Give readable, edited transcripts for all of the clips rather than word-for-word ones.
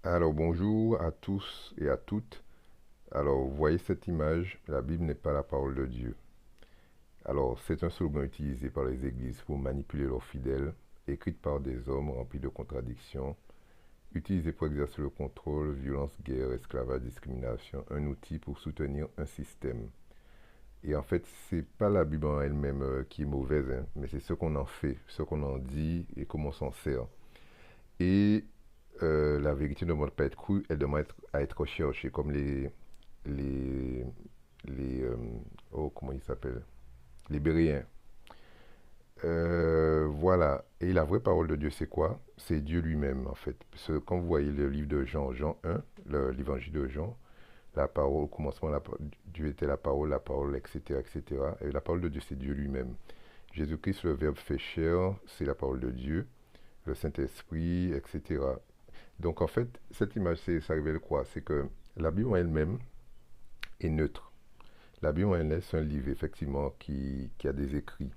Alors bonjour à tous et à toutes. Alors vous voyez cette image, la Bible n'est pas la parole de Dieu. Alors c'est un slogan utilisé par les églises pour manipuler leurs fidèles, écrite par des hommes remplis de contradictions, utilisé pour exercer le contrôle, violence, guerre, esclavage, discrimination, un outil pour soutenir un système. Et en fait, c'est pas la Bible en elle-même qui est mauvaise, hein, mais c'est ce qu'on en fait, ce qu'on en dit et comment on s'en sert. Et la vérité ne demande pas à être crue, elle demande à être recherchée, comme les, oh, comment ils s'appellent? Les Béréens. Voilà. Et la vraie parole de Dieu, c'est quoi? C'est Dieu lui-même, en fait. Parce que quand vous voyez le livre de Jean, Jean 1, l'évangile de Jean, la parole, au commencement, Dieu était la parole, etc., etc. Et la parole de Dieu, c'est Dieu lui-même. Jésus-Christ, le Verbe fait chair, c'est la parole de Dieu. Le Saint-Esprit, etc. Donc en fait, cette image, ça révèle quoi? C'est que la Bible en elle-même est neutre. La Bible en elle-même, c'est un livre, effectivement, qui a des écrits.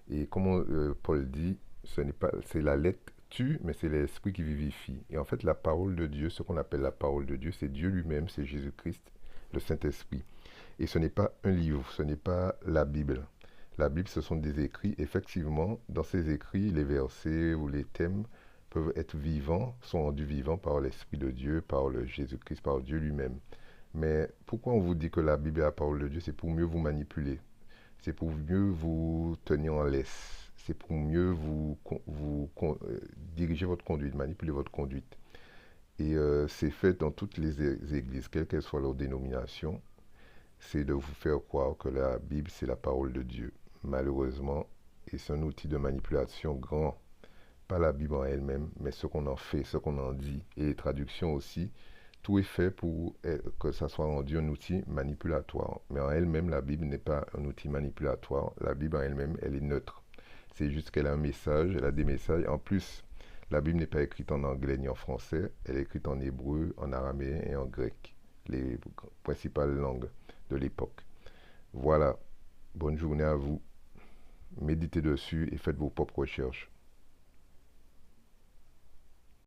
Et comme Paul dit, ce n'est pas, c'est la lettre tue, mais c'est l'esprit qui vivifie. Et en fait, la parole de Dieu, ce qu'on appelle la parole de Dieu, c'est Dieu lui-même, c'est Jésus-Christ, le Saint-Esprit. Et ce n'est pas un livre, ce n'est pas la Bible. La Bible, ce sont des écrits. Effectivement, dans ces écrits, les versets ou les thèmes peuvent être vivants, sont rendus vivants par l'Esprit de Dieu, par le Jésus-Christ, par Dieu lui-même. Mais pourquoi on vous dit que la Bible est la parole de Dieu? C'est pour mieux vous manipuler. C'est pour mieux vous tenir en laisse. C'est pour mieux diriger votre conduite, manipuler votre conduite. Et c'est fait dans toutes les églises, quelle qu'elle soit leur dénomination, c'est de vous faire croire que la Bible, c'est la parole de Dieu. Malheureusement, et c'est un outil de manipulation grand. Pas la Bible en elle-même, mais ce qu'on en fait, ce qu'on en dit, et les traductions aussi. Tout est fait pour que ça soit rendu un outil manipulatoire. Mais en elle-même, la Bible n'est pas un outil manipulatoire. La Bible en elle-même, elle est neutre. C'est juste qu'elle a un message, elle a des messages. En plus, la Bible n'est pas écrite en anglais ni en français. Elle est écrite en hébreu, en araméen et en grec. Les principales langues de l'époque. Voilà. Bonne journée à vous. Méditez dessus et faites vos propres recherches.